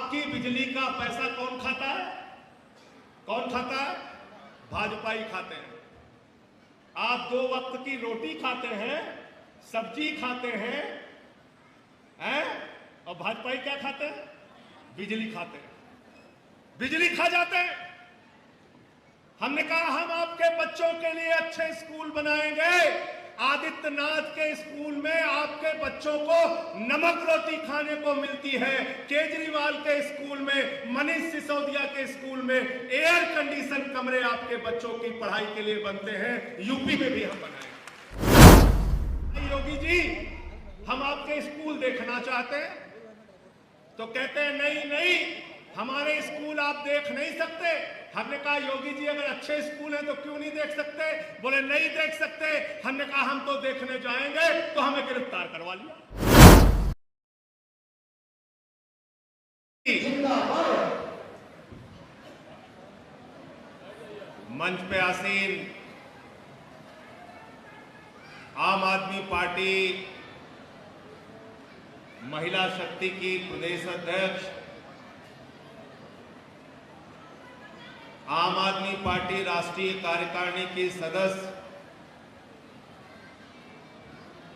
आपकी बिजली का पैसा कौन खाता है? कौन खाता है? भाजपाई खाते हैं। आप 2 वक्त की रोटी खाते हैं, सब्जी खाते हैं, और भाजपाई क्या खाते हैं? बिजली खाते हैं, बिजली खा जाते हैं। हमने कहा हम आपके बच्चों के लिए अच्छे स्कूल बनाएंगे। आदित्यनाथ के स्कूल में आपके बच्चों को नमक रोटी खाने को मिलती है। केजरीवाल के स्कूल में, मनीष सिसोदिया के स्कूल में एयर कंडीशन कमरे आपके बच्चों की पढ़ाई के लिए बनते हैं। यूपी में भी हम बनाएंगे। योगी जी, हम आपके स्कूल देखना चाहते हैं। तो कहते हैं नहीं, हमारे स्कूल आप देख नहीं सकते। हमने कहा योगी जी, अगर अच्छे स्कूल हैं तो क्यों नहीं देख सकते? बोले नहीं देख सकते। हमने कहा हम तो देखने जाएंगे, तो हमें गिरफ्तार करवा लिया। मंच पे आसीन आम आदमी पार्टी महिला शक्ति की प्रदेश अध्यक्ष, आम आदमी पार्टी राष्ट्रीय कार्यकारिणी की सदस्य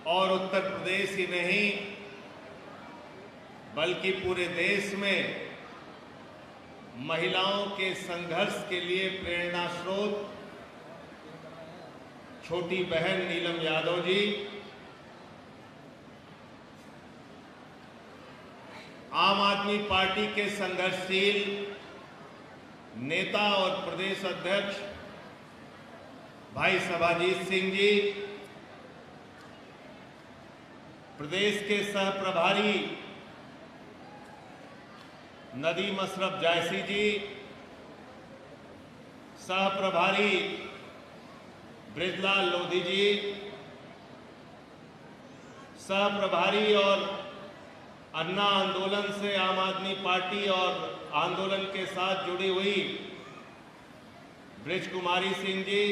और उत्तर प्रदेश ही नहीं बल्कि पूरे देश में महिलाओं के संघर्ष के लिए प्रेरणा स्रोत छोटी बहन नीलम यादव जी, आम आदमी पार्टी के संघर्षशील नेता और प्रदेश अध्यक्ष भाई सभाजीत सिंह जी, प्रदेश के सह प्रभारी नदीम अशरफ जायसी जी, सह प्रभारी बृजलाल लोधी जी, सह प्रभारी और अन्ना आंदोलन से आम आदमी पार्टी और आंदोलन के साथ जुड़ी हुई ब्रिज कुमारी सिंह जी,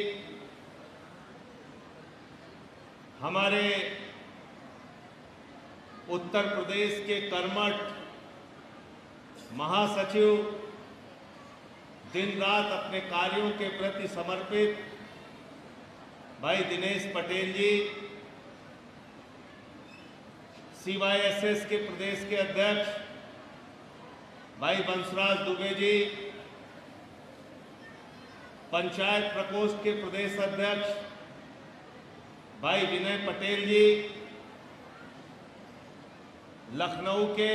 हमारे उत्तर प्रदेश के कर्मठ महासचिव, दिन रात अपने कार्यों के प्रति समर्पित भाई दिनेश पटेल जी, CYSS के प्रदेश के अध्यक्ष भाई बंसराज दुबे जी, पंचायत प्रकोष्ठ के प्रदेश अध्यक्ष भाई विनय पटेल जी, लखनऊ के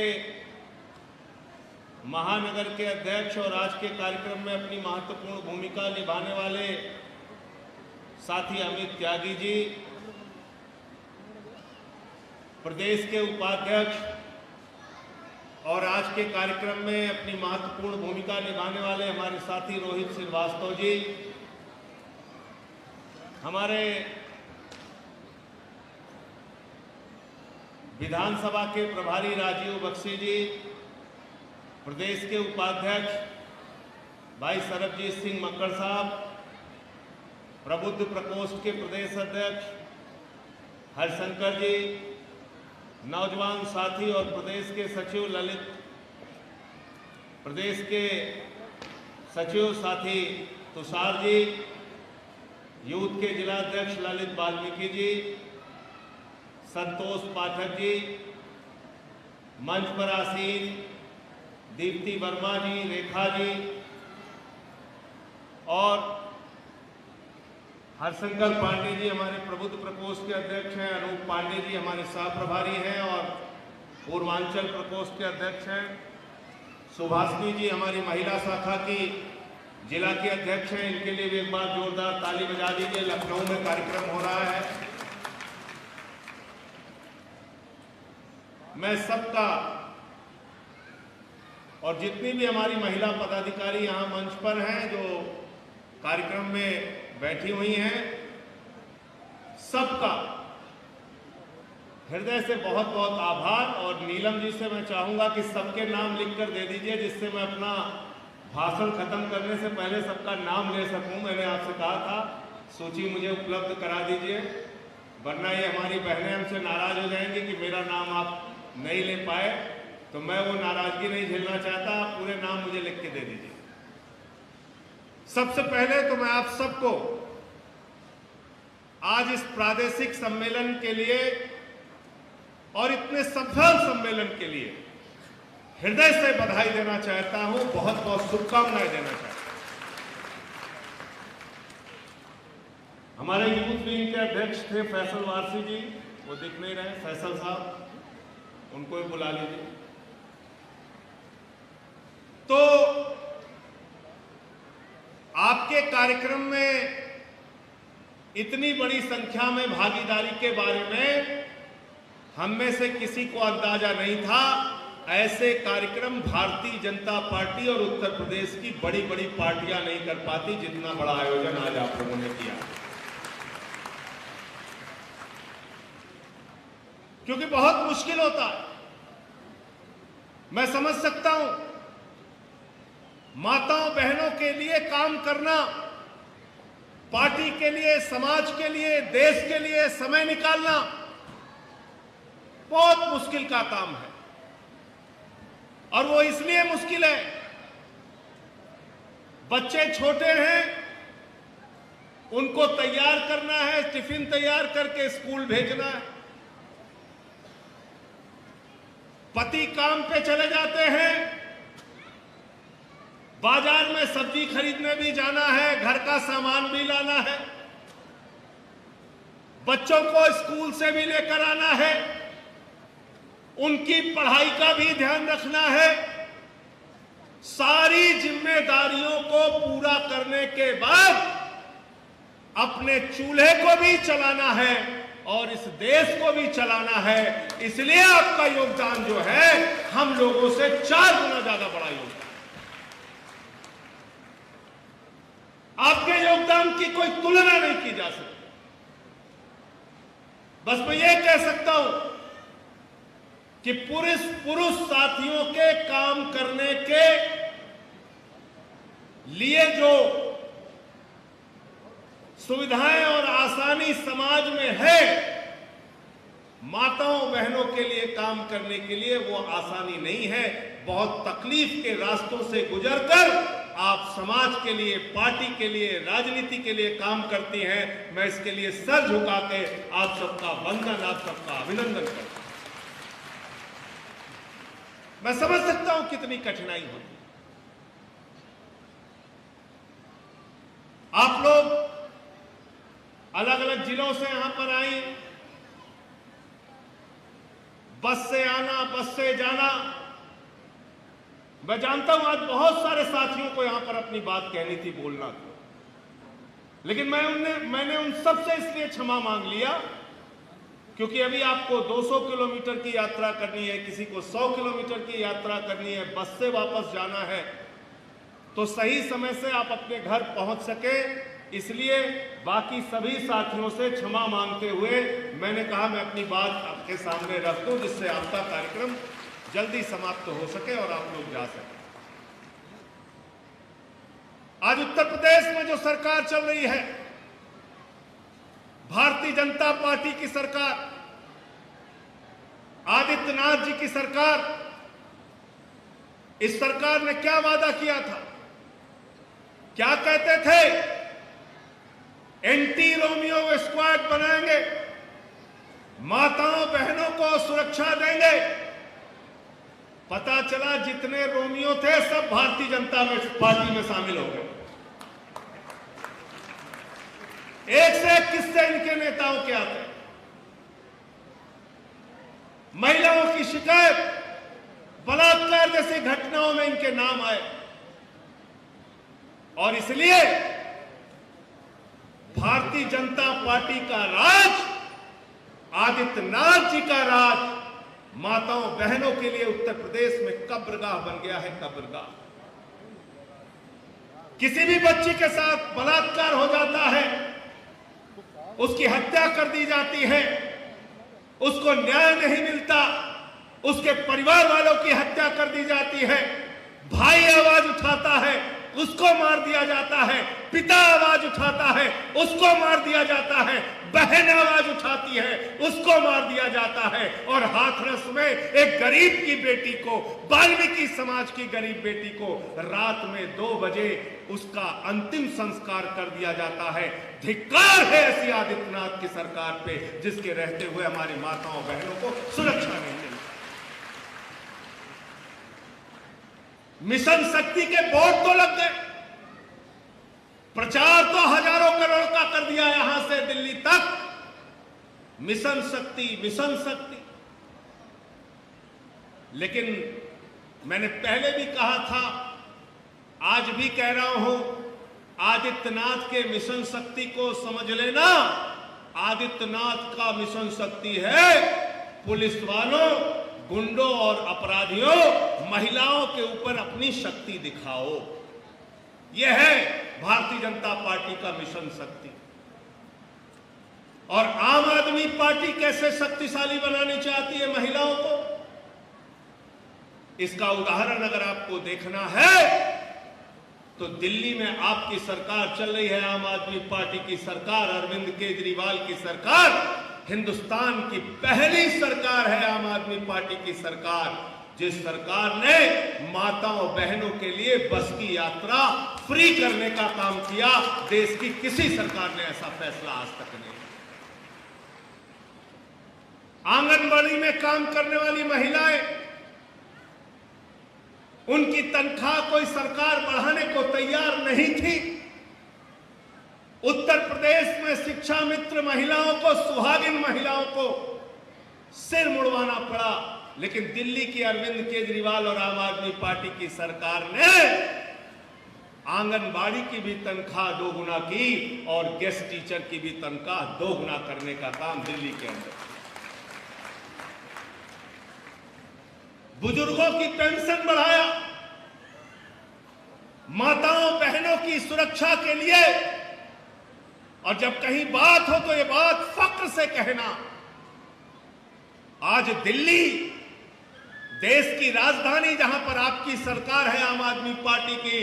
महानगर के अध्यक्ष और आज के कार्यक्रम में अपनी महत्वपूर्ण भूमिका निभाने वाले साथी अमित त्यागी जी, प्रदेश के उपाध्यक्ष और आज के कार्यक्रम में अपनी महत्वपूर्ण भूमिका निभाने वाले हमारे साथी रोहित श्रीवास्तव जी, हमारे विधानसभा के प्रभारी राजीव बख्शी जी, प्रदेश के उपाध्यक्ष भाई सरबजीत सिंह मक्कड़ साहब, प्रबुद्ध प्रकोष्ठ के प्रदेश अध्यक्ष हरिशंकर जी, नौजवान साथी और प्रदेश के सचिव ललित, प्रदेश के सचिव साथी तुषार जी, यूथ के जिलाध्यक्ष ललित वाल्मीकि जी, संतोष पाठक जी, मंच पर आसीन दीप्ति वर्मा जी, रेखा जी और हरशंकर पांडे जी हमारे प्रबुद्ध प्रकोष्ठ के अध्यक्ष हैं, अनूप पांडे जी हमारे सह प्रभारी हैं और पूर्वांचल प्रकोष्ठ के अध्यक्ष हैं, सुभाषिनी जी हमारी महिला शाखा की जिला के अध्यक्ष हैं। इनके लिए भी एक बार जोरदार ताली बजा दीजिए। लखनऊ में कार्यक्रम हो रहा है। मैं सबका और जितनी भी हमारी महिला पदाधिकारी यहाँ मंच पर हैं, जो कार्यक्रम में बैठी हुई हैं, सबका हृदय से बहुत बहुत आभार। और नीलम जी से मैं चाहूंगा कि सबके नाम लिखकर दे दीजिए, जिससे मैं अपना भाषण खत्म करने से पहले सबका नाम ले सकूं। मैंने आपसे कहा था सूची मुझे उपलब्ध करा दीजिए, वरना ये हमारी बहनें हमसे नाराज हो जाएंगी कि मेरा नाम आप नहीं ले पाए। तो मैं वो नाराजगी नहीं झेलना चाहता। आप पूरे नाम मुझे लिख के दे दीजिए। सबसे पहले तो मैं आप सबको आज इस प्रादेशिक सम्मेलन के लिए और इतने सफल सम्मेलन के लिए हृदय से बधाई देना चाहता हूं, बहुत बहुत शुभकामनाएं देना चाहता हूं। हमारे यूथ विंग के अध्यक्ष थे फैसल वारसी जी, वो दिख नहीं रहे, फैसल साहब, उनको भी बुला लीजिए। तो आपके कार्यक्रम में इतनी बड़ी संख्या में भागीदारी के बारे में हम में से किसी को अंदाजा नहीं था। ऐसे कार्यक्रम भारतीय जनता पार्टी और उत्तर प्रदेश की बड़ी बड़ी पार्टियां नहीं कर पाती, जितना बड़ा आयोजन आज आप लोगों ने किया। क्योंकि बहुत मुश्किल होता है, मैं समझ सकता हूं, माताओं बहनों के लिए काम करना, पार्टी के लिए, समाज के लिए, देश के लिए समय निकालना बहुत मुश्किल का काम है। और वो इसलिए मुश्किल है, बच्चे छोटे हैं, उनको तैयार करना है, टिफिन तैयार करके स्कूल भेजना है, पति काम पे चले जाते हैं, बाजार में सब्जी खरीदने भी जाना है, घर का सामान भी लाना है, बच्चों को स्कूल से भी लेकर आना है, उनकी पढ़ाई का भी ध्यान रखना है। सारी जिम्मेदारियों को पूरा करने के बाद अपने चूल्हे को भी चलाना है और इस देश को भी चलाना है। इसलिए आपका योगदान जो है हम लोगों से 4 गुना ज्यादा बड़ा योगदान। आपके योगदान की कोई तुलना नहीं की जा सकती। बस मैं ये कह सकता हूं कि पुरुष साथियों के काम करने के लिए जो सुविधाएं और आसानी समाज में है, माताओं बहनों के लिए काम करने के लिए वो आसानी नहीं है। बहुत तकलीफ के रास्तों से गुजरकर आप समाज के लिए, पार्टी के लिए, राजनीति के लिए काम करती हैं। मैं इसके लिए सर झुका के आप सबका वंदन, आप सबका अभिनंदन करता हूं। मैं समझ सकता हूं कितनी कठिनाई होती है। आप लोग अलग अलग जिलों से यहां पर आए, बस से आना, बस से जाना। मैं जानता हूं आज बहुत सारे साथियों को यहां पर अपनी बात कहनी थी, बोलना था, लेकिन मैंने उन सबसे इसलिए क्षमा मांग लिया क्योंकि अभी आपको 200 किलोमीटर की यात्रा करनी है, किसी को 100 किलोमीटर की यात्रा करनी है, बस से वापस जाना है, तो सही समय से आप अपने घर पहुंच सके। इसलिए बाकी सभी साथियों से क्षमा मांगते हुए मैंने कहा मैं अपनी बात आपके सामने रख दूं, जिससे आपका कार्यक्रम जल्दी समाप्त हो सके और आप लोग जा सके। आज उत्तर प्रदेश में जो सरकार चल रही है, भारतीय जनता पार्टी की सरकार, आदित्यनाथ जी की सरकार, इस सरकार ने क्या वादा किया था? क्या कहते थे? एंटी रोमियो स्क्वाड बनाएंगे, माताओं बहनों को सुरक्षा देंगे। पता चला जितने रोमियो थे सब भारतीय जनता पार्टी में शामिल हो गए। एक से एक किस्से इनके नेताओं के आते। महिलाओं की शिकायत, बलात्कार जैसी घटनाओं में इनके नाम आए और इसलिए भारतीय जनता पार्टी का राज, आदित्यनाथ जी का राज, माताओं बहनों के लिए उत्तर प्रदेश में कब्रगाह बन गया है। कब्रगाह। किसी भी बच्ची के साथ बलात्कार हो जाता है, उसकी हत्या कर दी जाती है, उसको न्याय नहीं मिलता, उसके परिवार वालों की हत्या कर दी जाती है, भाई आवाज उठाता है, उसको मार दिया जाता है, पिता आवाज उठाता है उसको मार दिया जाता है, बहन आवाज उठाती है उसको मार दिया जाता है, और हाथरस में एक गरीब की बेटी को, वाल्मीकि समाज की गरीब बेटी को रात में 2 बजे उसका अंतिम संस्कार कर दिया जाता है। धिक्कार है ऐसी आदित्यनाथ की सरकार पे जिसके रहते हुए हमारी माताओं बहनों को सुरक्षा नहीं मिलती। मिशन शक्ति के बोर्ड तो लग गए, प्रचार तो हजारों करोड़ का कर दिया यहां से दिल्ली तक, मिशन शक्ति मिशन शक्ति। लेकिन मैंने पहले भी कहा था, आज भी कह रहा हूं, आदित्यनाथ के मिशन शक्ति को समझ लेना। आदित्यनाथ का मिशन शक्ति है पुलिस वालों, गुंडों और अपराधियों, महिलाओं के ऊपर अपनी शक्ति दिखाओ। यह है भारतीय जनता पार्टी का मिशन शक्ति। और आम आदमी पार्टी कैसे शक्तिशाली बनानी चाहती है महिलाओं को, इसका उदाहरण अगर आपको देखना है तो दिल्ली में आपकी सरकार चल रही है, आम आदमी पार्टी की सरकार, अरविंद केजरीवाल की सरकार, हिंदुस्तान की पहली सरकार है आम आदमी पार्टी की सरकार, जिस सरकार ने माताओं बहनों के लिए बस की यात्रा फ्री करने का काम किया। देश की किसी सरकार ने ऐसा फैसला आज तक नहीं। आंगनबाड़ी में काम करने वाली महिलाएं, उनकी तनख्वाह कोई सरकार बढ़ाने को तैयार नहीं थी। उत्तर प्रदेश में शिक्षा मित्र महिलाओं को, सुहागिन महिलाओं को सिर मुड़वाना पड़ा, लेकिन दिल्ली की अरविंद केजरीवाल और आम आदमी पार्टी की सरकार ने आंगनबाड़ी की भी तनख्वाह 2 गुना की और गेस्ट टीचर की भी तनख्वाह 2 गुना करने का काम दिल्ली के अंदर। बुजुर्गों की पेंशन बढ़ाया, माताओं बहनों की सुरक्षा के लिए। और जब कहीं बात हो तो ये बात फक्र से कहना, आज दिल्ली देश की राजधानी, जहां पर आपकी सरकार है आम आदमी पार्टी की,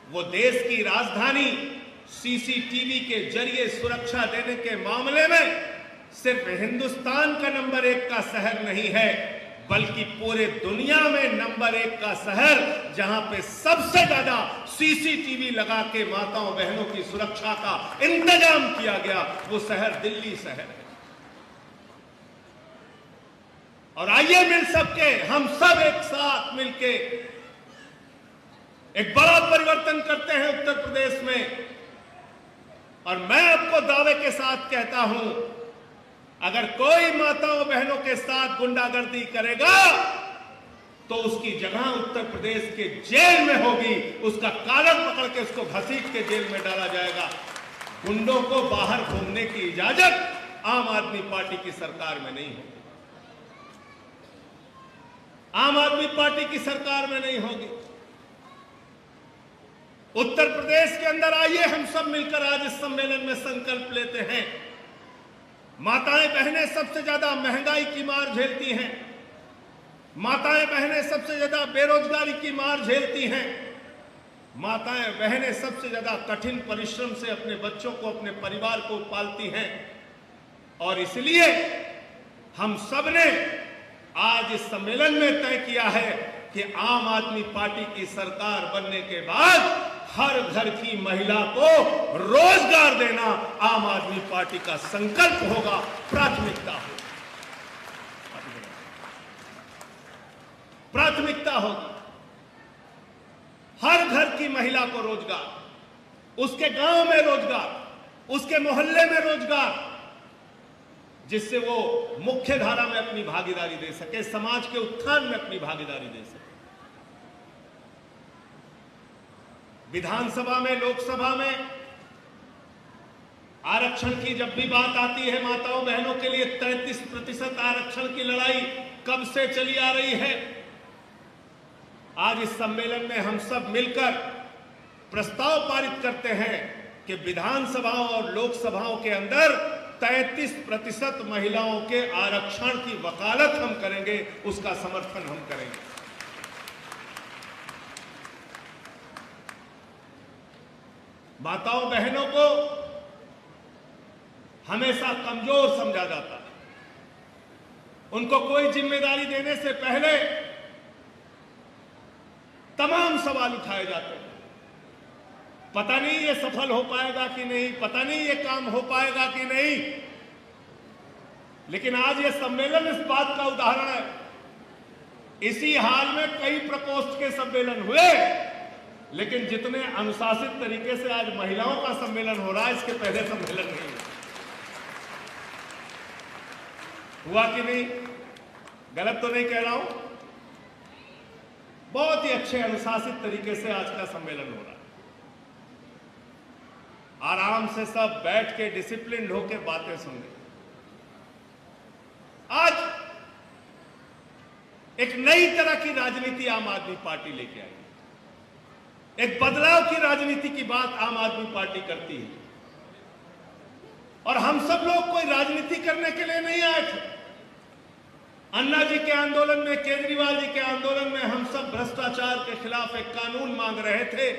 वो देश की राजधानी सीसीटीवी के जरिए सुरक्षा देने के मामले में सिर्फ हिंदुस्तान का नंबर 1 का शहर नहीं है, बल्कि पूरे दुनिया में नंबर 1 का शहर, जहां पे सबसे ज्यादा सीसीटीवी लगा के माताओं बहनों की सुरक्षा का इंतजाम किया गया, वो शहर दिल्ली शहर है। और आइए मिल सबके, हम सब एक साथ मिलके एक बड़ा परिवर्तन करते हैं उत्तर प्रदेश में। और मैं आपको दावे के साथ कहता हूं, अगर कोई माताओं बहनों के साथ गुंडागर्दी करेगा तो उसकी जगह उत्तर प्रदेश के जेल में होगी, उसका कॉलर पकड़ के उसको घसीट के जेल में डाला जाएगा। गुंडों को बाहर घूमने की इजाजत आम आदमी पार्टी की सरकार में नहीं होगी, आम आदमी पार्टी की सरकार में नहीं होगी। उत्तर प्रदेश के अंदर आइए हम सब मिलकर आज इस सम्मेलन में संकल्प लेते हैं। माताएं बहनें सबसे ज्यादा महंगाई की मार झेलती हैं, माताएं बहनें सबसे ज्यादा बेरोजगारी की मार झेलती हैं, माताएं बहनें सबसे ज्यादा कठिन परिश्रम से अपने बच्चों को, अपने परिवार को पालती हैं। और इसलिए हम सब ने आज इस सम्मेलन में तय किया है कि आम आदमी पार्टी की सरकार बनने के बाद हर घर की महिला को रोजगार देना आम आदमी पार्टी का संकल्प होगा, प्राथमिकता होगी, प्राथमिकता होगी। हर घर की महिला को रोजगार, उसके गांव में रोजगार, उसके मोहल्ले में रोजगार, जिससे वो मुख्य धारा में अपनी भागीदारी दे सके, समाज के उत्थान में अपनी भागीदारी दे सके। विधानसभा में, लोकसभा में आरक्षण की जब भी बात आती है, माताओं बहनों के लिए 33% आरक्षण की लड़ाई कब से चली आ रही है। आज इस सम्मेलन में हम सब मिलकर प्रस्ताव पारित करते हैं कि विधानसभाओं और लोकसभाओं के अंदर 33% महिलाओं के आरक्षण की वकालत हम करेंगे, उसका समर्थन हम करेंगे। माताओं बहनों को हमेशा कमजोर समझा जाता है। उनको कोई जिम्मेदारी देने से पहले तमाम सवाल उठाए जाते हैं। पता नहीं ये सफल हो पाएगा कि नहीं, पता नहीं ये काम हो पाएगा कि नहीं। लेकिन आज ये सम्मेलन इस बात का उदाहरण है। इसी हाल में कई प्रकोष्ठ के सम्मेलन हुए, लेकिन जितने अनुशासित तरीके से आज महिलाओं का सम्मेलन हो रहा है, इसके पहले सम्मेलन नहीं हुआ कि नहीं? गलत तो नहीं कह रहा हूं? बहुत ही अच्छे अनुशासित तरीके से आज का सम्मेलन हो रहा है। आराम से सब बैठ के डिसिप्लिन होकर बातें सुन रहे। आज एक नई तरह की राजनीति आम आदमी पार्टी लेके आई। एक बदलाव की राजनीति की बात आम आदमी पार्टी करती है। और हम सब लोग कोई राजनीति करने के लिए नहीं आए थे। अन्ना जी के आंदोलन में, केजरीवाल जी के आंदोलन में हम सब भ्रष्टाचार के खिलाफ एक कानून मांग रहे थे।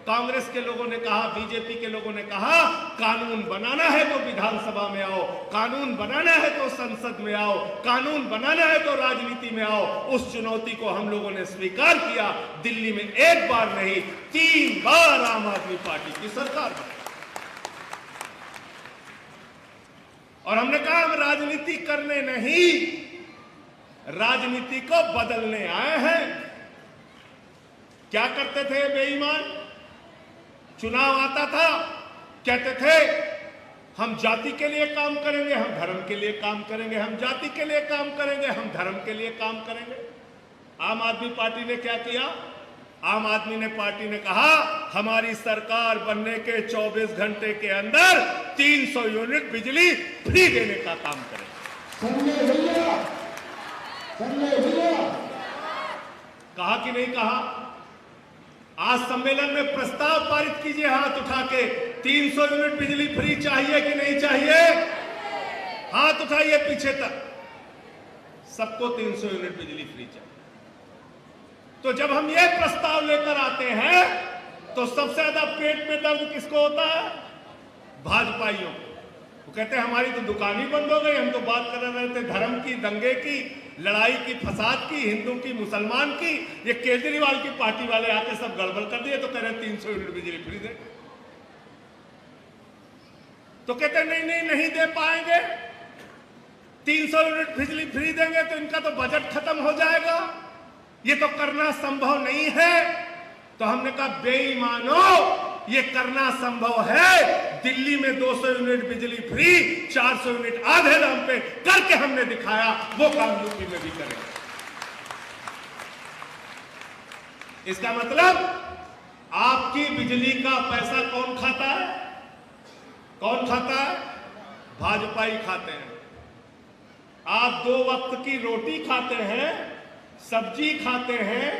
कांग्रेस के लोगों ने कहा, बीजेपी के लोगों ने कहा, कानून बनाना है तो विधानसभा में आओ, कानून बनाना है तो संसद में आओ, कानून बनाना है तो राजनीति में आओ। उस चुनौती को हम लोगों ने स्वीकार किया। दिल्ली में एक बार नहीं, 3 बार आम आदमी पार्टी की सरकार बनी। और हमने कहा हम राजनीति करने नहीं, राजनीति को बदलने आए हैं। क्या करते थे बेईमान? चुनाव आता था, कहते थे हम जाति के लिए काम करेंगे, हम धर्म के लिए काम करेंगे, हम जाति के लिए काम करेंगे, हम धर्म के लिए काम करेंगे। आम आदमी पार्टी ने क्या किया? आम आदमी पार्टी ने कहा हमारी सरकार बनने के 24 घंटे के अंदर 300 यूनिट बिजली फ्री देने का काम करेंगे। कहा कि नहीं कहा? आज सम्मेलन में प्रस्ताव पारित कीजिए हाथ उठा के, 300 यूनिट बिजली फ्री चाहिए कि नहीं चाहिए? हाथ उठाइए पीछे तक। सबको 300 यूनिट बिजली फ्री चाहिए। तो जब हम ये प्रस्ताव लेकर आते हैं तो सबसे ज्यादा पेट में दर्द किसको होता है? भाजपाइयों को। वो कहते हैं हमारी तो दुकान ही बंद हो गई, हम तो बात कर रहे थे धर्म की, दंगे की, लड़ाई की, फसाद की, हिंदू की, मुसलमान की। ये केजरीवाल की पार्टी वाले आके सब गड़बड़ कर दिए तो कह रहे 300 यूनिट बिजली फ्री दे। तो कहते नहीं दे पाएंगे। 300 यूनिट बिजली फ्री देंगे तो इनका तो बजट खत्म हो जाएगा, ये तो करना संभव नहीं है। तो हमने कहा बेईमानो, ये करना संभव है। दिल्ली में 200 यूनिट बिजली फ्री, 400 यूनिट आधे दाम पे करके हमने दिखाया। वो काम यूपी में भी करेंगे। इसका मतलब आपकी बिजली का पैसा कौन खाता है? कौन खाता है? भाजपा ही खाते हैं। आप 2 वक्त की रोटी खाते हैं, सब्जी खाते हैं,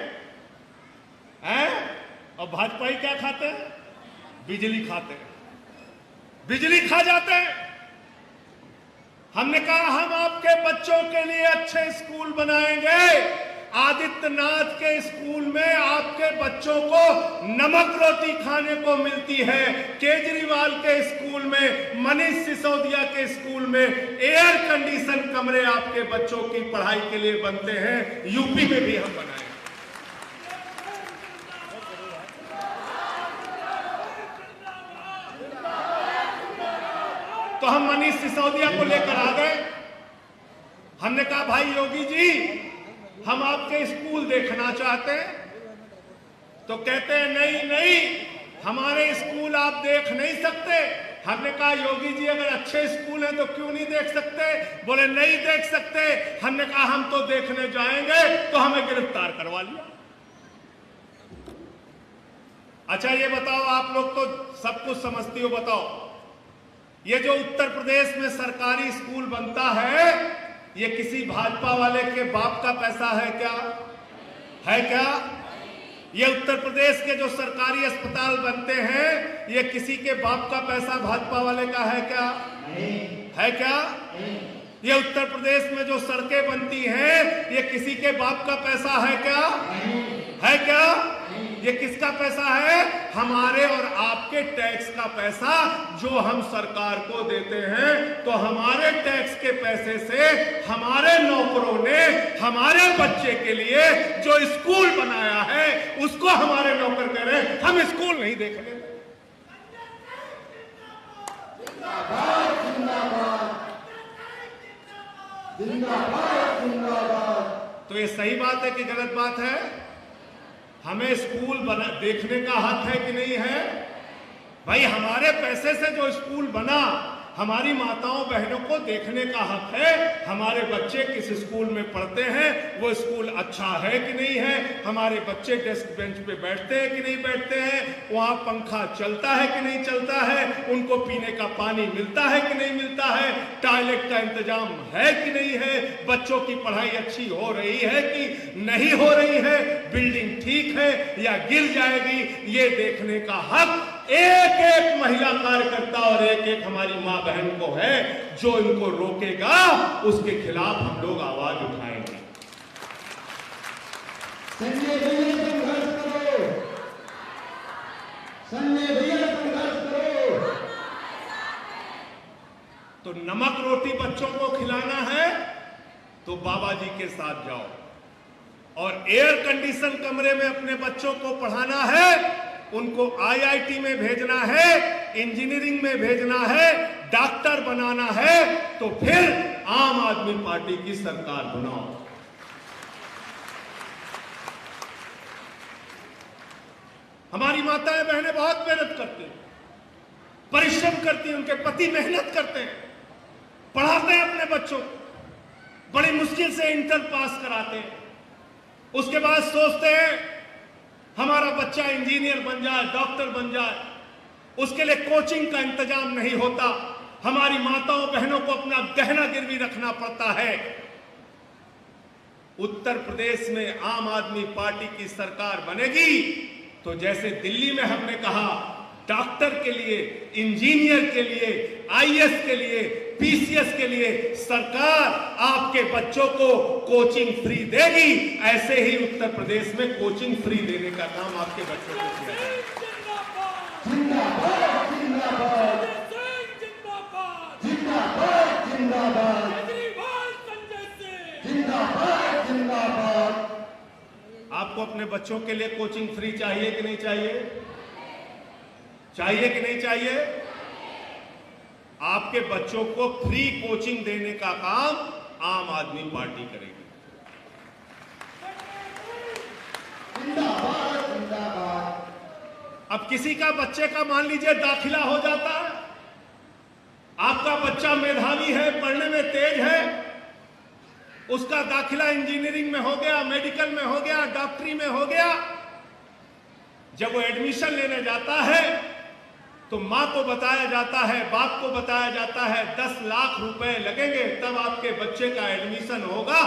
और भाजपा ही क्या खाते हैं? बिजली खाते हैं। बिजली खा जाते हैं। हमने कहा हम आपके बच्चों के लिए अच्छे स्कूल बनाएंगे। आदित्यनाथ के स्कूल में आपके बच्चों को नमक रोटी खाने को मिलती है। केजरीवाल के स्कूल में, मनीष सिसोदिया के स्कूल में एयर कंडीशन कमरे आपके बच्चों की पढ़ाई के लिए बनते हैं। यूपी में भी हम बनाएंगे। तो हम मनीष सिसोदिया को लेकर आ गए। हमने कहा भाई योगी जी, हम आपके स्कूल देखना चाहते हैं। तो कहते हैं नहीं, हमारे स्कूल आप देख नहीं सकते। हमने कहा योगी जी अगर अच्छे स्कूल हैं तो क्यों नहीं देख सकते? बोले नहीं देख सकते। हमने कहा हम तो देखने जाएंगे, तो हमें गिरफ्तार करवा लिया। अच्छा ये बताओ, आप लोग तो सब कुछ समझती हो, बताओ ये जो उत्तर प्रदेश में सरकारी स्कूल बनता है, ये किसी भाजपा वाले के बाप का पैसा है क्या? है क्या? ये उत्तर प्रदेश के जो सरकारी अस्पताल बनते हैं, ये किसी के बाप का पैसा भाजपा वाले का है क्या? है क्या? ये उत्तर प्रदेश में जो सड़कें बनती हैं, ये किसी के बाप का पैसा है क्या? है क्या? ये किसका पैसा है? हमारे और आपके टैक्स का पैसा जो हम सरकार को देते हैं। तो हमारे टैक्स के पैसे से हमारे नौकरों ने हमारे बच्चे के लिए जो स्कूल बनाया है उसको हमारे नौकर कह रहे हैं हम स्कूल नहीं देखने। तो ये सही बात है कि गलत बात है? हमें स्कूल देखने का हक है कि नहीं है? भाई हमारे पैसे से जो स्कूल बना हमारी माताओं बहनों को देखने का हक है। हमारे बच्चे किस स्कूल में पढ़ते हैं, वो स्कूल अच्छा है कि नहीं है, हमारे बच्चे डेस्क बेंच पे बैठते हैं कि नहीं बैठते हैं, वहाँ पंखा चलता है कि नहीं चलता है, उनको पीने का पानी मिलता है कि नहीं मिलता है, टॉयलेट का इंतजाम है कि नहीं है, बच्चों की पढ़ाई अच्छी हो रही है कि नहीं हो रही है, बिल्डिंग ठीक है या गिर जाएगी, ये देखने का हक एक एक महिला कार्यकर्ता और एक एक हमारी मां बहन को है। जो इनको रोकेगा उसके खिलाफ हम लोग आवाज उठाएंगे। संजय भैया संघर्ष करो, संजय भैया संघर्ष करो। तो नमक रोटी बच्चों को खिलाना है तो बाबा जी के साथ जाओ, और एयर कंडीशन कमरे में अपने बच्चों को पढ़ाना है, उनको आईआईटी में भेजना है, इंजीनियरिंग में भेजना है, डॉक्टर बनाना है, तो फिर आम आदमी पार्टी की सरकार बनाओ। हमारी माताएं बहनें बहुत मेहनत करती हैं, परिश्रम करती हैं, उनके पति मेहनत करते हैं, पढ़ाते हैं अपने बच्चों को, बड़ी मुश्किल से इंटर पास कराते हैं, उसके बाद सोचते हैं हमारा बच्चा इंजीनियर बन जाए, डॉक्टर बन जाए, उसके लिए कोचिंग का इंतजाम नहीं होता, हमारी माताओं बहनों को अपना गहना गिरवी रखना पड़ता है। उत्तर प्रदेश में आम आदमी पार्टी की सरकार बनेगी तो जैसे दिल्ली में हमने कहा डॉक्टर के लिए, इंजीनियर के लिए, आईएएस के लिए, पीसीएस के लिए सरकार आपके बच्चों को कोचिंग फ्री देगी, ऐसे ही उत्तर प्रदेश में कोचिंग फ्री देने का काम आपके बच्चों को किया जाएगा। जिंदाबाद जिंदाबाद जिंदाबाद जिंदाबाद जिंदाबाद जिंदाबाद। आपको अपने बच्चों के लिए कोचिंग फ्री चाहिए कि नहीं चाहिए? चाहिए कि नहीं चाहिए? आपके बच्चों को फ्री कोचिंग देने का काम आम आदमी पार्टी करेगी। जिंदाबाद जिंदाबाद। अब किसी का बच्चे का मान लीजिए दाखिला हो जाता है, आपका बच्चा मेधावी है, पढ़ने में तेज है, उसका दाखिला इंजीनियरिंग में हो गया, मेडिकल में हो गया, डॉक्टरी में हो गया, जब वो एडमिशन लेने जाता है तो मां को बताया जाता है, बाप को बताया जाता है 10 लाख रुपए लगेंगे तब आपके बच्चे का एडमिशन होगा।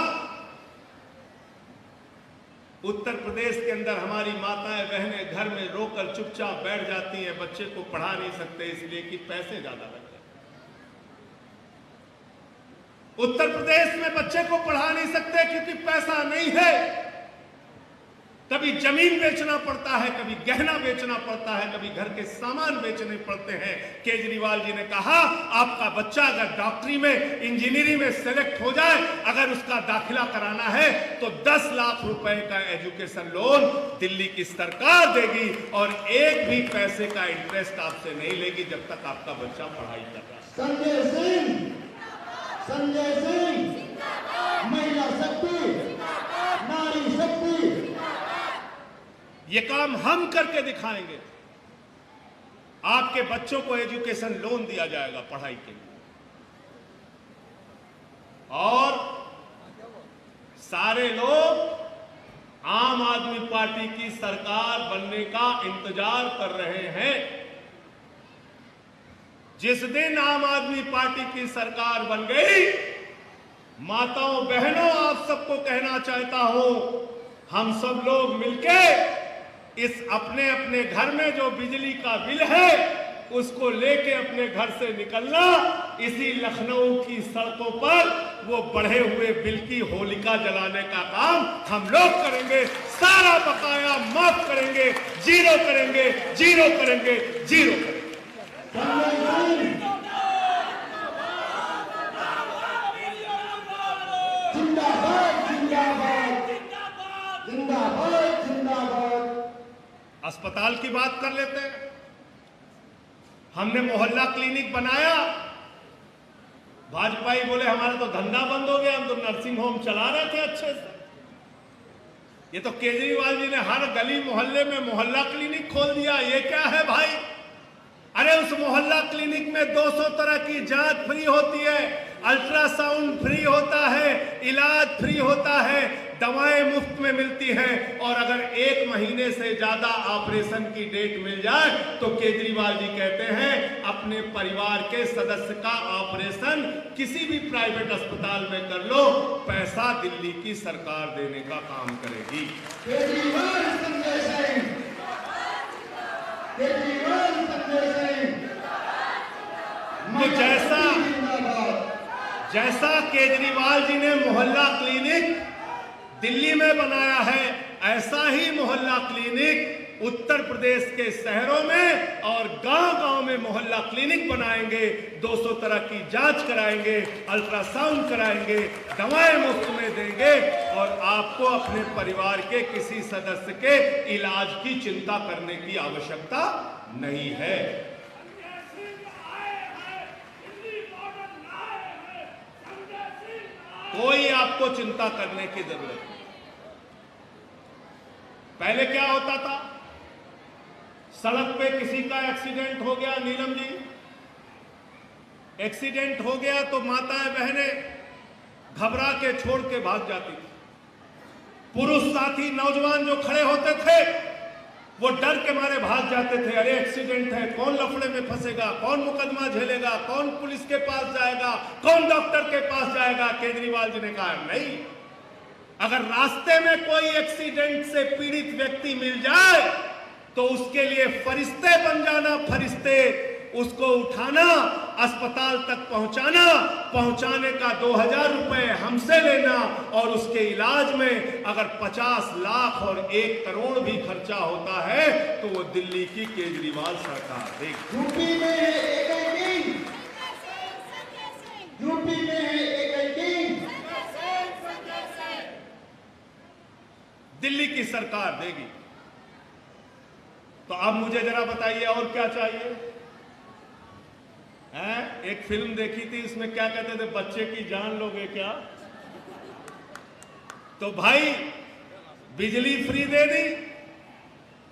उत्तर प्रदेश के अंदर हमारी माताएं बहनें घर में रोकर चुपचाप बैठ जाती हैं, बच्चे को पढ़ा नहीं सकते इसलिए कि पैसे ज्यादा लगते हैं। उत्तर प्रदेश में बच्चे को पढ़ा नहीं सकते क्योंकि पैसा नहीं है, कभी जमीन बेचना पड़ता है, कभी गहना बेचना पड़ता है, कभी घर के सामान बेचने पड़ते हैं। केजरीवाल जी ने कहा आपका बच्चा अगर डॉक्टरी में, इंजीनियरिंग में सेलेक्ट हो जाए, अगर उसका दाखिला कराना है तो 10 लाख रुपए का एजुकेशन लोन दिल्ली की सरकार देगी और एक भी पैसे का इंटरेस्ट आपसे नहीं लेगी जब तक आपका बच्चा पढ़ाई कर रहा है। संजय सिंह, संजय सिंह, महिला शक्ति, नारी शक्ति। ये काम हम करके दिखाएंगे। आपके बच्चों को एजुकेशन लोन दिया जाएगा पढ़ाई के लिए, और सारे लोग आम आदमी पार्टी की सरकार बनने का इंतजार कर रहे हैं। जिस दिन आम आदमी पार्टी की सरकार बन गई, माताओं बहनों आप सबको कहना चाहता हूं, हम सब लोग मिलके इस अपने अपने घर में जो बिजली का बिल है उसको लेके अपने घर से निकलना, इसी लखनऊ की सड़कों पर वो बढ़े हुए बिल की होलिका जलाने का काम हम लोग करेंगे। सारा बकाया माफ करेंगे, जीरो करेंगे, जीरो करेंगे, जीरो करेंगे। संजय सिंह जिंदाबाद जिंदाबाद जिंदाबाद जिंदाबाद। अस्पताल की बात कर लेते हैं। हमने मोहल्ला क्लिनिक बनाया, भाजपाई बोले हमारा तो धंधा बंद हो गया, हम तो नर्सिंग होम चला रहे थे अच्छे से। ये तो केजरीवाल जी ने हर गली मोहल्ले में मोहल्ला क्लिनिक खोल दिया। ये क्या है भाई? अरे उस मोहल्ला क्लिनिक में 200 तरह की जांच फ्री होती है, अल्ट्रासाउंड फ्री होता है, इलाज फ्री होता है, दवाएं मुफ्त में मिलती हैं। और अगर 1 महीने से ज्यादा ऑपरेशन की डेट मिल जाए तो केजरीवाल जी कहते हैं अपने परिवार के सदस्य का ऑपरेशन किसी भी प्राइवेट अस्पताल में कर लो, पैसा दिल्ली की सरकार देने का काम करेगी। केजरीवाल संजय सिंह, केजरीवाल संजय सिंह। तो जैसा केजरीवाल जी ने मोहल्ला क्लिनिक दिल्ली में बनाया है, ऐसा ही मोहल्ला क्लिनिक उत्तर प्रदेश के शहरों में और गांव-गांव में मोहल्ला क्लिनिक बनाएंगे। 200 तरह की जांच कराएंगे, अल्ट्रासाउंड कराएंगे, दवाएं मुफ्त में देंगे और आपको अपने परिवार के किसी सदस्य के इलाज की चिंता करने की आवश्यकता नहीं है। कोई आपको चिंता करने की जरूरत नहीं। पहले क्या होता था? सड़क पे किसी का एक्सीडेंट हो गया, नीलम जी, एक्सीडेंट हो गया तो माताएं बहनें घबरा के छोड़ के भाग जाती थी। पुरुष साथी नौजवान जो खड़े होते थे वो डर के मारे भाग जाते थे। अरे एक्सीडेंट है, कौन लफड़े में फंसेगा, कौन मुकदमा झेलेगा, कौन पुलिस के पास जाएगा, कौन डॉक्टर के पास जाएगा। केजरीवाल जी ने कहा नहीं, अगर रास्ते में कोई एक्सीडेंट से पीड़ित व्यक्ति मिल जाए तो उसके लिए फरिश्ते बन जाना, फरिश्ते उसको उठाना, अस्पताल तक पहुंचाना, पहुंचाने का 2000 रुपए हमसे लेना और उसके इलाज में अगर 50 लाख और 1 करोड़ भी खर्चा होता है तो वो दिल्ली की केजरीवाल सरकार देगी। यूपी में है एक किंग, यूपी में है एक किंग, दिल्ली की सरकार देगी। तो अब मुझे जरा बताइए और क्या चाहिए? एक फिल्म देखी थी, इसमें क्या कहते थे, बच्चे की जान लोगे क्या? तो भाई बिजली फ्री दे दी,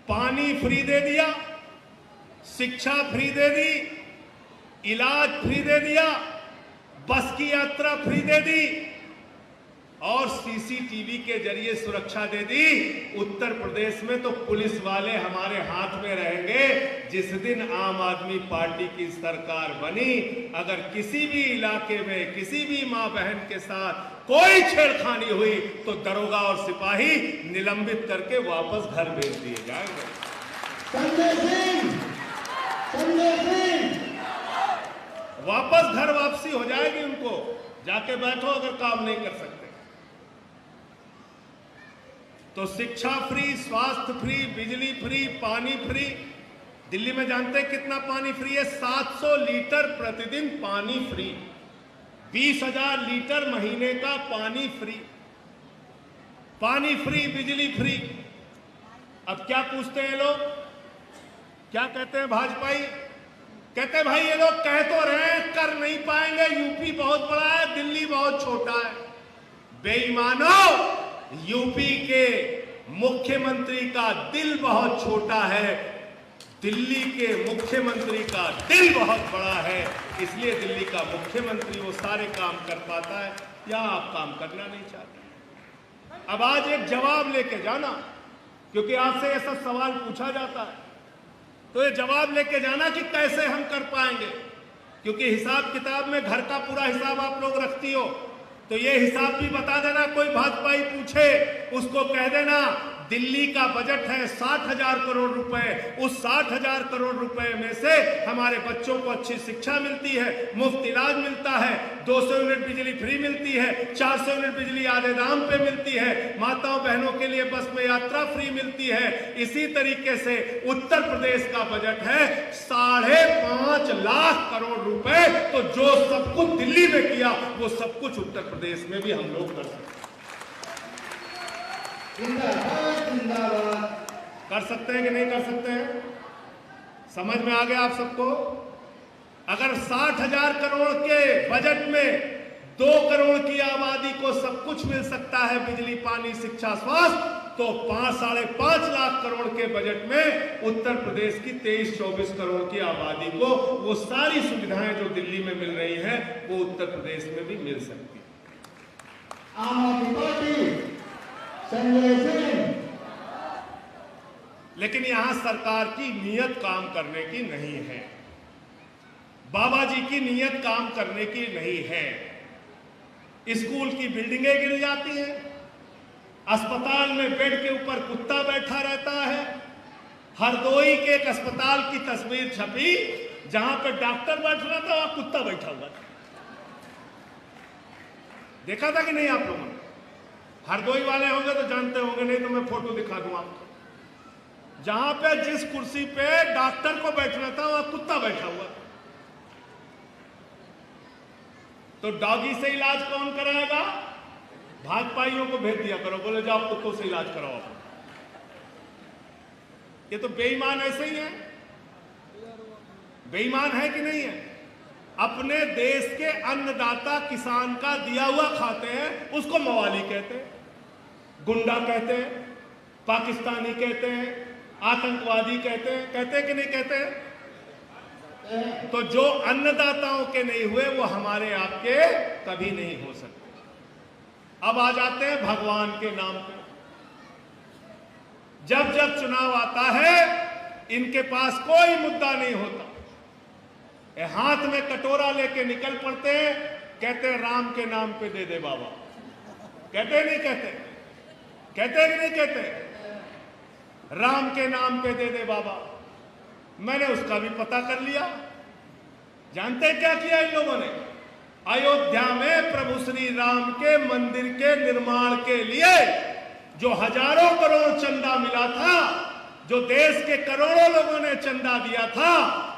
पानी फ्री दे दिया, शिक्षा फ्री दे दी, इलाज फ्री दे दिया, बस की यात्रा फ्री दे दी और सीसीटीवी के जरिए सुरक्षा दे दी। उत्तर प्रदेश में तो पुलिस वाले हमारे हाथ में रहेंगे। जिस दिन आम आदमी पार्टी की सरकार बनी, अगर किसी भी इलाके में किसी भी मां बहन के साथ कोई छेड़खानी हुई तो दरोगा और सिपाही निलंबित करके वापस घर भेज दिए जाएंगे। संजय सिंह, संजय सिंह, वापस घर वापसी हो जाएगी उनको। जाके बैठो अगर काम नहीं कर सकते तो। शिक्षा फ्री, स्वास्थ्य फ्री, बिजली फ्री, पानी फ्री। दिल्ली में जानते हैं कितना पानी फ्री है? 700 लीटर प्रतिदिन पानी फ्री, 20,000 लीटर महीने का पानी फ्री। पानी फ्री, बिजली फ्री। अब क्या पूछते हैं लोग, क्या कहते हैं भाजपाई? कहते हैं भाई ये लोग कह तो रहे हैं कर नहीं पाएंगे, यूपी बहुत बड़ा है, दिल्ली बहुत छोटा है। बेईमानो, यूपी के मुख्यमंत्री का दिल बहुत छोटा है, दिल्ली के मुख्यमंत्री का दिल बहुत बड़ा है। इसलिए दिल्ली का मुख्यमंत्री वो सारे काम कर पाता है, या आप काम करना नहीं चाहते। अब आज एक जवाब लेके जाना, क्योंकि आपसे ऐसा सवाल पूछा जाता है तो ये जवाब लेके जाना कि कैसे हम कर पाएंगे। क्योंकि हिसाब किताब में घर का पूरा हिसाब आप लोग रखती हो, तो ये हिसाब भी बता देना। कोई भाजपाई पूछे उसको कह देना दिल्ली का बजट है 60,000 करोड़ रुपए। उस 60,000 करोड़ रुपए में से हमारे बच्चों को अच्छी शिक्षा मिलती है, मुफ्त इलाज मिलता है, 200 यूनिट बिजली फ्री मिलती है, 400 यूनिट बिजली आधे दाम पे मिलती है, माताओं बहनों के लिए बस में यात्रा फ्री मिलती है। इसी तरीके से उत्तर प्रदेश का बजट है 5.5 लाख करोड़ रुपए। तो जो सब कुछ दिल्ली में किया वो सब कुछ उत्तर प्रदेश में भी हम लोग कर सकते हैं। जिंदाबाद जिंदाबाद। कर सकते हैं कि नहीं कर सकते हैं? समझ में आ गया आप सबको? अगर 60,000 करोड़ के बजट में 2 करोड़ की आबादी को सब कुछ मिल सकता है, बिजली, पानी, शिक्षा, स्वास्थ्य, तो 5.5 लाख करोड़ के बजट में उत्तर प्रदेश की 23-24 करोड़ की आबादी को वो सारी सुविधाएं जो दिल्ली में मिल रही हैं वो उत्तर प्रदेश में भी मिल सकती है। आम आदमी पार्टी, संजय सिंह। लेकिन यहां सरकार की नीयत काम करने की नहीं है, बाबा जी की नीयत काम करने की नहीं है। स्कूल की बिल्डिंगें गिर जाती हैं, अस्पताल में बेड के ऊपर कुत्ता बैठा रहता है। हरदोई के एक अस्पताल की तस्वीर छपी जहां पे डॉक्टर बैठ रहा था, वहां कुत्ता बैठा हुआ था। देखा था कि नहीं आप लोगों ने? हरदोई वाले होंगे तो जानते होंगे, नहीं तो मैं फोटो दिखा दूं आपको। जहां पे जिस कुर्सी पे डॉक्टर को बैठना था वहां कुत्ता बैठा हुआ था। तो डॉगी से इलाज कौन कराएगा? भाजपाइयों को भेज दिया करो, बोले जाओ कुत्तों से इलाज कराओ। ये तो बेईमान ऐसे ही है। बेईमान है कि नहीं है? अपने देश के अन्नदाता किसान का दिया हुआ खाते हैं, उसको मवाली कहते हैं, गुंडा कहते हैं, पाकिस्तानी कहते हैं, आतंकवादी कहते हैं कि नहीं कहते हैं? तो जो अन्नदाताओं के नहीं हुए वो हमारे आपके कभी नहीं हो सकते। अब आ जाते हैं भगवान के नाम पे। जब जब चुनाव आता है इनके पास कोई मुद्दा नहीं होता, ये हाथ में कटोरा लेके निकल पड़ते हैं, कहते हैं राम के नाम पे दे दे बाबा। कहते नहीं कहते? कहते कि नहीं कहते? राम के नाम पे दे दे बाबा। मैंने उसका भी पता कर लिया। जानते क्या किया इन लोगों ने? अयोध्या में प्रभु श्री राम के मंदिर के निर्माण के लिए जो हजारों करोड़ चंदा मिला था, जो देश के करोड़ों लोगों ने चंदा दिया था,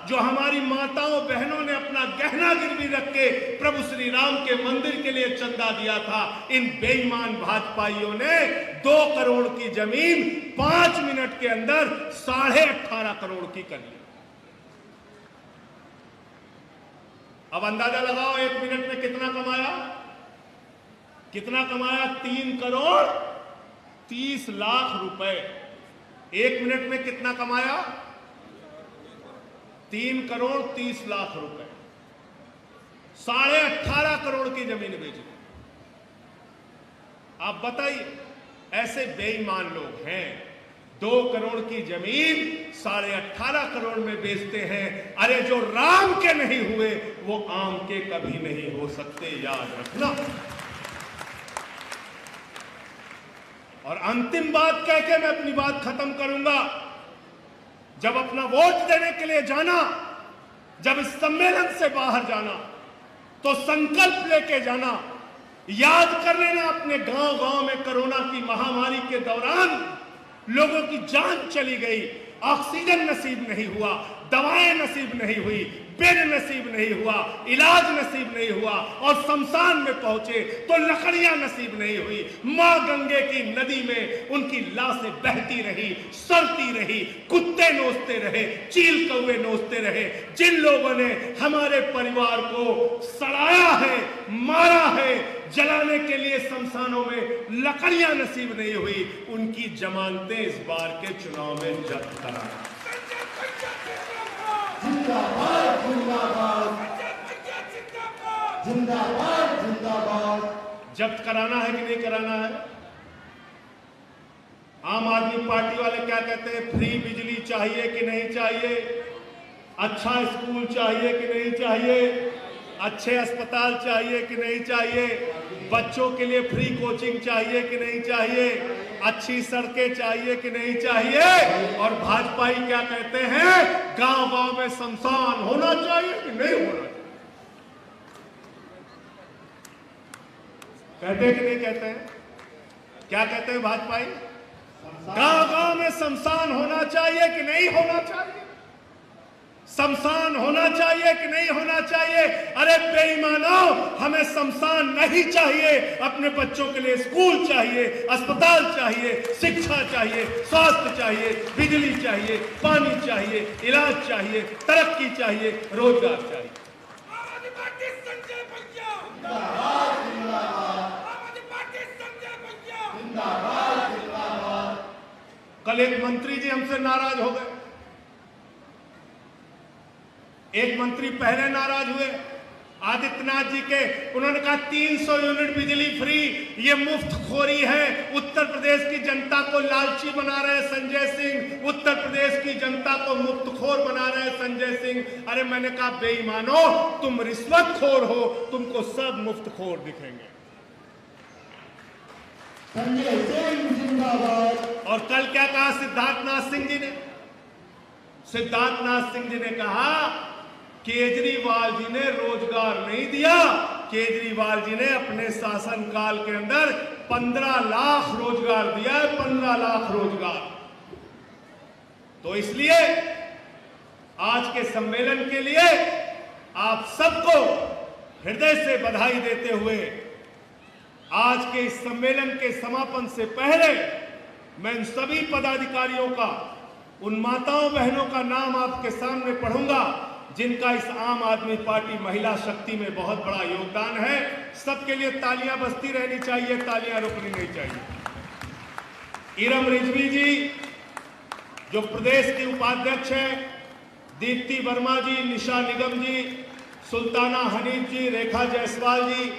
जो हमारी माताओं बहनों ने अपना गहना गिरवी रख के प्रभु श्री राम के मंदिर के लिए चंदा दिया था, इन बेईमान भाजपाइयों ने 2 करोड़ की जमीन 5 मिनट के अंदर 18.5 करोड़ की कर ली। अब अंदाजा लगाओ 1 मिनट में कितना कमाया? कितना कमाया? 3 करोड़ 30 लाख रुपए। 1 मिनट में कितना कमाया? 3 करोड़ 30 लाख रुपए। 18.5 करोड़ की जमीन बेची। आप बताइए, ऐसे बेईमान लोग हैं 2 करोड़ की जमीन 18.5 करोड़ में बेचते हैं। अरे जो राम के नहीं हुए वो आम के कभी नहीं हो सकते, याद रखना। और अंतिम बात कह के मैं अपनी बात खत्म करूंगा। जब अपना वोट देने के लिए जाना, जब इस सम्मेलन से बाहर जाना, तो संकल्प लेके जाना, याद कर लेना अपने गांव-गांव में कोरोना की महामारी के दौरान लोगों की जान चली गई, ऑक्सीजन नसीब नहीं हुआ, दवाएं नसीब नहीं हुई, बेड नसीब नहीं हुआ, इलाज नसीब नहीं हुआ, और शमशान में पहुंचे तो लकड़ियां नसीब नहीं हुई। मां गंगे की नदी में उनकी लाशें बहती रही, सड़ती रही, कुत्ते नोचते रहे, चील कौवे नोचते रहे। जिन लोगों ने हमारे परिवार को सड़ाया है, मारा है, जलाने के लिए शमशानों में लकड़ियां नसीब नहीं हुई, उनकी जमानतें इस बार के चुनाव में जब्त कराना। जिंदाबाद जिंदाबाद जिंदाबाद जिंदाबाद। जब्त कराना है कि नहीं कराना है? आम आदमी पार्टी वाले क्या कहते हैं? फ्री बिजली चाहिए कि नहीं चाहिए? अच्छा स्कूल चाहिए कि नहीं चाहिए? अच्छे अस्पताल चाहिए कि नहीं चाहिए? बच्चों के लिए फ्री कोचिंग चाहिए कि नहीं चाहिए, अच्छी सड़कें चाहिए कि नहीं चाहिए, और भाजपाई क्या कहते हैं, गांव-गांव में शमशान होना चाहिए कि नहीं होना चाहिए। कहते हैं कि नहीं कहते हैं? क्या कहते हैं भाजपाई? गांव-गांव में शमशान होना चाहिए कि नहीं होना चाहिए, शमशान होना चाहिए कि नहीं होना चाहिए। अरे बेईमानों, हमें शमशान नहीं चाहिए, अपने बच्चों के लिए स्कूल चाहिए, अस्पताल चाहिए, शिक्षा चाहिए, स्वास्थ्य चाहिए, बिजली चाहिए, पानी चाहिए, इलाज चाहिए, तरक्की चाहिए, रोजगार चाहिए। कल एक मंत्री जी हमसे नाराज हो गए। एक मंत्री पहले नाराज हुए आदित्यनाथ जी के, उन्होंने कहा 300 यूनिट बिजली फ्री, ये मुफ्तखोरी है, उत्तर प्रदेश की जनता को लालची बना रहे संजय सिंह, उत्तर प्रदेश की जनता को मुफ्तखोर बना रहे संजय सिंह। अरे मैंने कहा बेईमानो, तुम रिश्वतखोर हो, तुमको सब मुफ्तखोर दिखेंगे। संजय सिंह जिंदाबाद। और कल क्या कहा सिद्धार्थनाथ सिंह जी ने? सिद्धार्थनाथ सिंह जी ने कहा केजरीवाल जी ने रोजगार नहीं दिया, केजरीवाल जी ने अपने शासनकाल के अंदर 15 लाख रोजगार दिया है, 15 लाख रोजगार। तो इसलिए आज के सम्मेलन के लिए आप सबको हृदय से बधाई देते हुए आज के इस सम्मेलन के समापन से पहले मैं इन सभी पदाधिकारियों का, उन माताओं बहनों का नाम आपके सामने पढ़ूंगा जिनका इस आम आदमी पार्टी महिला शक्ति में बहुत बड़ा योगदान है। सबके लिए तालियां बजती रहनी चाहिए, तालियां रुकनी नहीं चाहिए। इरम रिजवी जी जो प्रदेश की उपाध्यक्ष हैं, दीप्ति वर्मा जी, निशा निगम जी, सुल्ताना हनीफ जी, रेखा जायसवाल जी,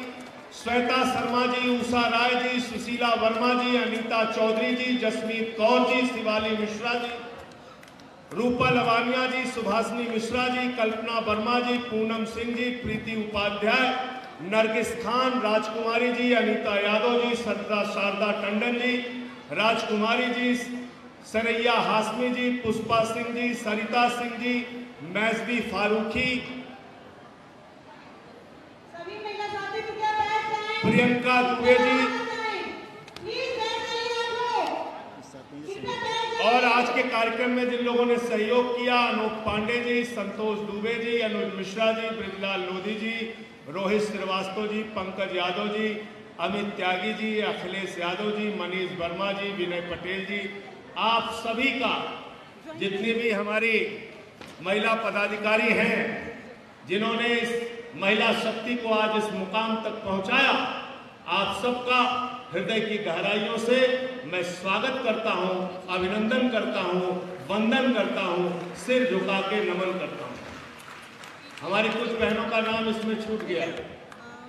श्वेता शर्मा जी, उषा राय जी, सुशीला वर्मा जी, अनीता चौधरी जी, जसमीत कौर जी, शिवाली मिश्रा जी, रूपा लवानिया जी, सुभाषिनी मिश्रा जी, कल्पना वर्मा जी, पूनम सिंह जी, प्रीति उपाध्याय, नरगिस खान, राजकुमारी जी, अनीता यादव जी, सरिता शारदा टंडन जी, राजकुमारी जी, सरैया हाशमी जी, पुष्पा सिंह जी, सरिता सिंह जी, मैजबी फारूकी, प्रियंका दुबे जी, और आज के कार्यक्रम में जिन लोगों ने सहयोग किया, अनूप पांडे जी, संतोष दुबे जी, अनुज मिश्रा जी, ब्रिजलाल लोधी जी, रोहित श्रीवास्तव जी, पंकज यादव जी, अमित त्यागी जी, अखिलेश यादव जी, मनीष वर्मा जी, विनय पटेल जी, आप सभी का, जितनी भी हमारी महिला पदाधिकारी हैं जिन्होंने इस महिला शक्ति को आज इस मुकाम तक पहुंचाया, आप सबका हृदय की गहराइयों से मैं स्वागत करता हूं, अभिनंदन करता हूं, वंदन करता हूं, सिर झुका के नमन करता हूं। हमारी कुछ बहनों का नाम इसमें छूट गया।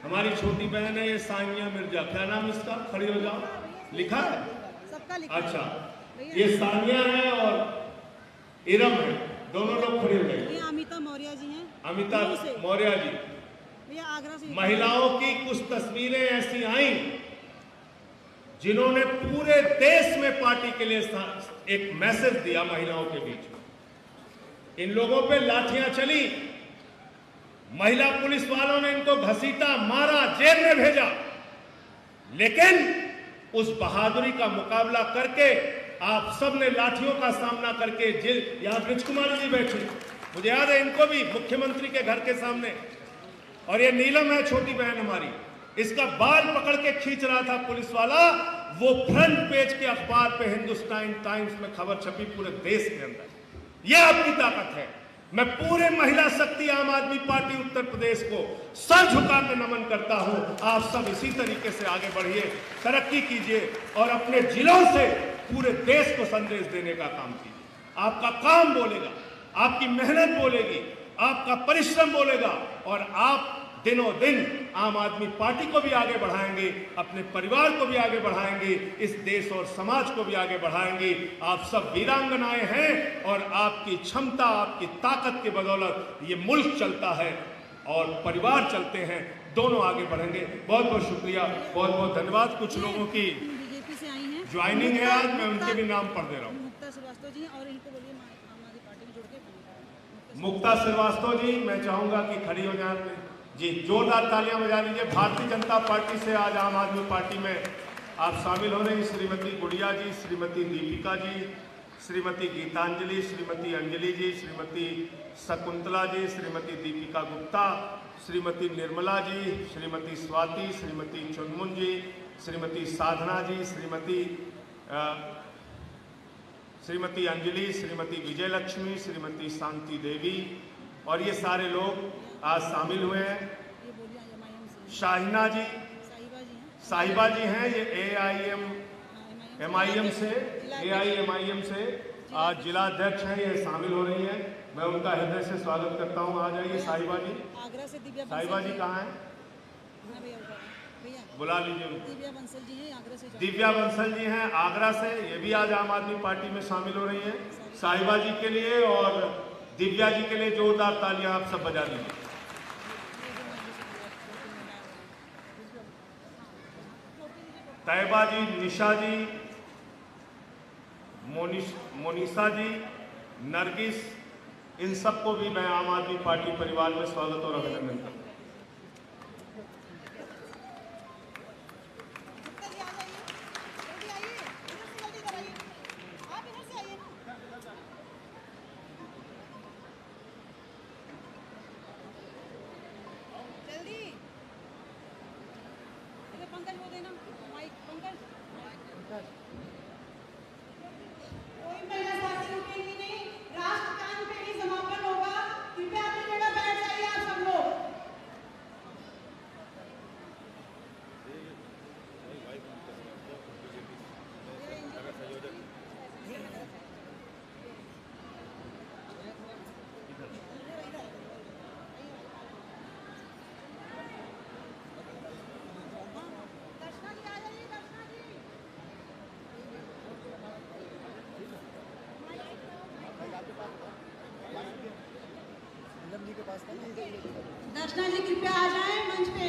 हमारी छोटी बहन है ये सानिया मिर्जा, क्या नाम इसका? खड़ी हो जाओ, लिखा है सबका लिखा। अच्छा, ये सानिया है और इरम है, दोनों लोग खड़े हो गए। ये अमिता मौर्य जी हैं, अमिता मौर्य जी। ये आगरा से। महिलाओं की कुछ तस्वीरें ऐसी आई जिन्होंने पूरे देश में पार्टी के लिए एक मैसेज दिया महिलाओं के बीच। इन लोगों पे लाठियां चली, महिला पुलिस वालों ने इनको घसीटा, मारा, जेल में भेजा, लेकिन उस बहादुरी का मुकाबला करके आप सब ने लाठियों का सामना करके जेल। यहां ब्रिज कुमारी जी बैठी, मुझे याद है इनको भी, मुख्यमंत्री के घर के सामने। और ये नीलम है छोटी बहन हमारी, इसका बाल पकड़ के खींच रहा था पुलिस वाला, वो फ्रंट पेज के अखबार पे हिंदुस्तान टाइम्स में खबर छपी पूरे देश के अंदर। यह आपकी ताकत है। मैं पूरे महिला शक्ति आम आदमी पार्टी उत्तर प्रदेश को सर झुका के नमन करता हूं। आप सब इसी तरीके से आगे बढ़िए, तरक्की कीजिए और अपने जिलों से पूरे देश को संदेश देने का काम कीजिए। आपका काम बोलेगा, आपकी मेहनत बोलेगी, आपका परिश्रम बोलेगा, और आप दिनों दिन आम आदमी पार्टी को भी आगे बढ़ाएंगे, अपने परिवार को भी आगे बढ़ाएंगे, इस देश और समाज को भी आगे बढ़ाएंगे। आप सब वीरांगनाएं हैं और आपकी क्षमता, आपकी ताकत के बदौलत ये मुल्क चलता है और परिवार चलते हैं। दोनों आगे बढ़ेंगे। बहुत बहुत शुक्रिया, बहुत बहुत धन्यवाद। कुछ लोगों की बीजेपी से आई हैं। ज्वाइनिंग है आज, मैं उनके भी नाम पढ़ दे रहा हूँ। मुक्ता श्रीवास्तव जी हैं और इनको बोलिए आम आदमी पार्टी में जुड़ के मुक्ता श्रीवास्तव जी, मैं चाहूंगा कि खड़ी हो जाए जी, जोरदार तालियां बजा लीजिए। भारतीय जनता पार्टी से आज आम आदमी पार्टी में आप शामिल हो रहे हैं। श्रीमती गुड़िया जी, श्रीमती दीपिका जी, श्रीमती गीतांजलि, श्रीमती अंजलि जी, श्रीमती शकुंतला जी, श्रीमती दीपिका गुप्ता, श्रीमती निर्मला जी, श्रीमती स्वाति, श्रीमती चुनमुन जी, श्रीमती साधना जी, श्रीमती अंजलि, श्रीमती विजयलक्ष्मी, श्रीमती शांति देवी, और ये सारे लोग आज शामिल हुए हैं। ये बोलिए एमआईएम से शाहिना जी, साहिबा जी हैं। साहिबा जी हैं, ये एमआईएम से आज जिला अध्यक्ष हैं, ये शामिल हो रही हैं। मैं उनका हृदय से स्वागत करता हूँ। आ जाइए साहिबा जी। आगरा से दिव्या साहिबा जी कहाँ हैं? हाँ भैया भैया बुला लीजिए उनको। दिव्या बंसल जी हैं आगरा से। दिव्या बंसल जी हैं आगरा से, ये भी आज आम आदमी पार्टी में शामिल हो रही हैं। साहिबा जी के लिए और दिव्या जी के लिए जोरदार तालियां आप सब बजा दीजिए। तैयबा जी, निशा जी, मोनिशा जी, नरगिस, इन सबको भी मैं आम आदमी पार्टी परिवार में स्वागत और अभिनंदन करता हूँ। पंकज वो देना माइक। पंकज कोई महिला साथी रुकेगी नहीं, राष्ट्रगान पे ही समापन होगा। कृपया अपनी जगह बैठ जाइए आप सब लोग। दर्शना जी आ जाइए, दर्शना जी। दर्शना जी कृपया आ जाएं मंच पे।